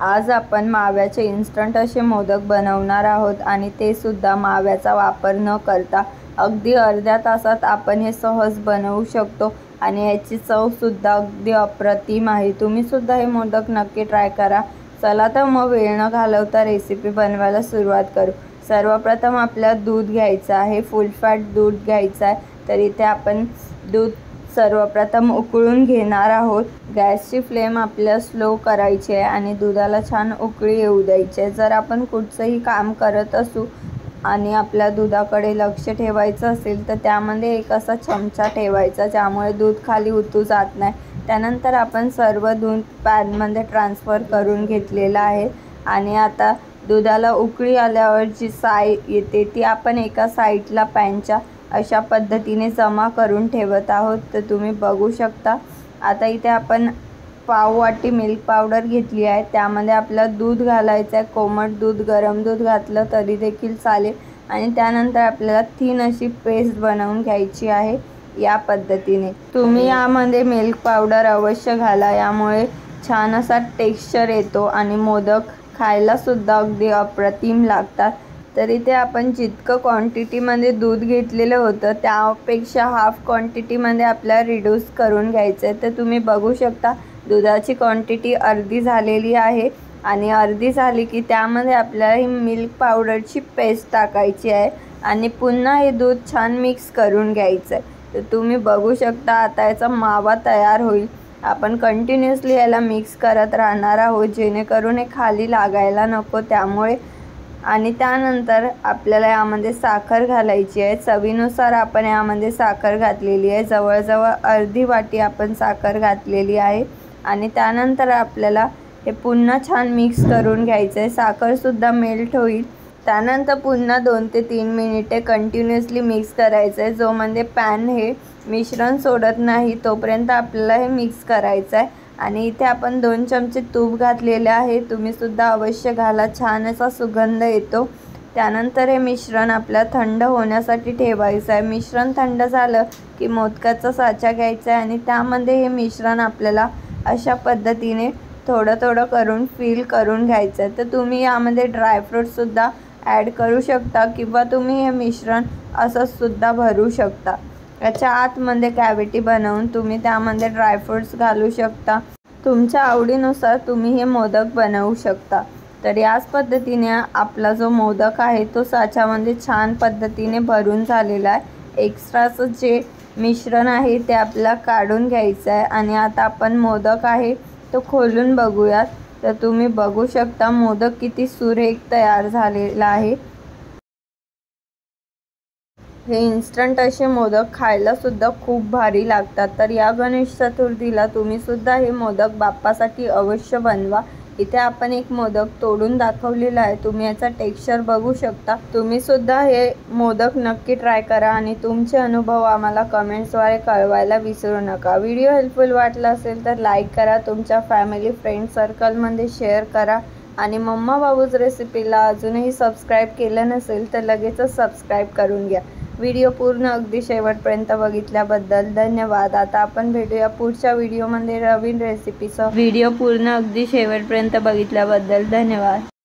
आज आपण माव्याचे इन्स्टंट असे मोदक बनवणार आहोत आणि ते सुद्धा माव्याचा वापर न करता अगदी अर्ध्या तासात आपण हे सहज बनवू शकतो आणि याची चव सुद्धा अगदी अप्रतिम आहे। तुम्ही सुद्धा हे मोदक नक्की ट्राय करा। चला तर मग वेळ न घालवता रेसिपी बनवायला सुरुवात करू। सर्वप्रथम आपल्याला दूध घ्यायचं आहे, फुल फॅट दूध घ्यायचं आहे। तर इथे आपण दूध सर्वप्रथम उकळून घेणार आहोत। गॅसची फ्लेम आपल्याला स्लो करायची आहे आणि दुधाला छान उकळी येऊ द्यायची आहे। जर आपण कुठचंही काम करत असू आणि आपल्या दुधाकडे लक्ष ठेवायचं असेल तर त्यामध्ये एक असा चमचा ठेवायचा ज्यामुळे दूध खाली उतू जात नाही। त्यानंतर आपण सर्व दूध पॅनमध्ये ट्रान्सफर करून घेतलेलं आहे आणि आता दुधाला उकळी आल्यावर जी साय येते ती आपण एका साईडला पॅनच्या अशा पद्धतीने जमा करून ठेवत आहोत। तर तुम्ही बघू शकता। आता इथे आपण पाव वाटी मिल्क पावडर घेतली आहे, त्यामध्ये आपल्याला दूध घालायचं आहे। कोमट दूध, गरम दूध घातलं तरी देखील चालेल आणि त्यानंतर आपल्याला थिन अशी पेस्ट बनवून घ्यायची आहे। या पद्धतीने तुम्ही यामध्ये मिल्क पावडर अवश्य घाला, यामुळे छान असा टेक्स्चर येतो आणि मोदक खायला सुद्धा अगदी अप्रतिम लागतात। तर इथे आपण जितकं क्वांटिटीमध्ये दूध घेतलेलं होतं त्यापेक्षा हाफ क्वांटिटीमध्ये आपल्याला रिड्यूस करून घ्यायचं आहे। तर तुम्ही बघू शकता दुधाची क्वांटिटी अर्धी झालेली आहे आणि अर्धी झाली की त्यामध्ये आपल्याला ही मिल्क पावडरची पेस्ट टाकायची आहे आणि पुन्हा हे दूध छान मिक्स करून घ्यायचं आहे। तर तुम्ही बघू शकता आता याचा मावा तयार होईल। आपण कंटिन्युअसली याला मिक्स करत राहणार आहोत जेणेकरून हे खाली लागायला नको त्यामुळे। आणि त्यानंतर आपल्याला यामध्ये साखर घालायची आहे। चवीनुसार आपण यामध्ये साखर घातलेली आहे, जवळजवळ अर्धी वाटी आपण साखर घातलेली आहे आणि त्यानंतर आपल्याला हे पुन्हा छान मिक्स करून घ्यायचं आहे। साखरसुद्धा मेल्ट होईल, त्यानंतर पुन्हा 2 ते 3 मिनिटे कंटिन्युअसली मिक्स करायचं आहे। जो म्हणजे पॅन हे मिश्रण सोडत नाही तोपर्यंत आपल्याला हे मिक्स करायचं आहे। आणि इथे आपण 2 चमचे तूप घातलेले आहे, तुम्ही सुद्धा अवश्य घाला, छान असा सुगंध येतो। त्यानंतर हे मिश्रण आपल्याला थंड होण्यासाठी ठेवायचं आहे। मिश्रण थंड झालं की मोदकाचा साचा घ्यायचा आहे आणि त्यामध्ये हे मिश्रण आपल्याला अशा पद्धतीने थोडं थोडं करून फिल करून घ्यायचं आहे। तर तुम्ही यामध्ये ड्रायफ्रूटसुद्धा ॲड करू शकता किंवा तुम्ही हे मिश्रण असं सुद्धा भरू शकता। याच्या आतमध्ये कॅव्हिटी बनवून तुम्ही त्यामध्ये ड्रायफ्रूट्स घालू शकता। तुमच्या आवडीनुसार तुम्ही हे मोदक बनवू शकता। तर याच पद्धतीने आपला जो मोदक आहे तो साच्यामध्ये छान पद्धतीने भरून झालेला आहे। एक्स्ट्राचं जे मिश्रण आहे ते आपल्याला काढून घ्यायचं आहे आणि आता आपण मोदक आहे तो खोलून बघूयात। तर तुम्ही बघू शकता मोदक किती सुरेख तयार झालेला आहे। हे इन्स्टंट असे मोदक खायला सुद्धा खूप भारी लागतात। तर या गणेश चतुर्थीला तुम्ही सुद्धा हे मोदक बाप्पासाठी अवश्य बनवा। इथे आपण एक मोदक तोडून दाखवलेला आहे, तुम्ही याचा टेक्स्चर बघू शकता। तुम्ही सुद्धा हे मोदक नक्की ट्राय करा आणि तुमचे अनुभव आम्हाला कमेंट्सद्वारे कळवायला विसरू नका। व्हिडिओ हेल्पफुल वाटला असेल तर लाईक करा, तुमच्या फॅमिली फ्रेंड सर्कलमध्ये शेअर करा आणि मम्मा बाबूज रेसिपीला अजूनही सबस्क्राईब केलं नसेल तर लगेचच सबस्क्राईब करून घ्या। व्हिडिओ पूर्ण अगदी शेवटपर्यंत बघितल्याबद्दल धन्यवाद। आता आपण भेटूया पुढच्या व्हिडिओमध्ये नवीन रेसिपीसह। व्हिडिओ पूर्ण अगदी शेवटपर्यंत बघितल्याबद्दल धन्यवाद।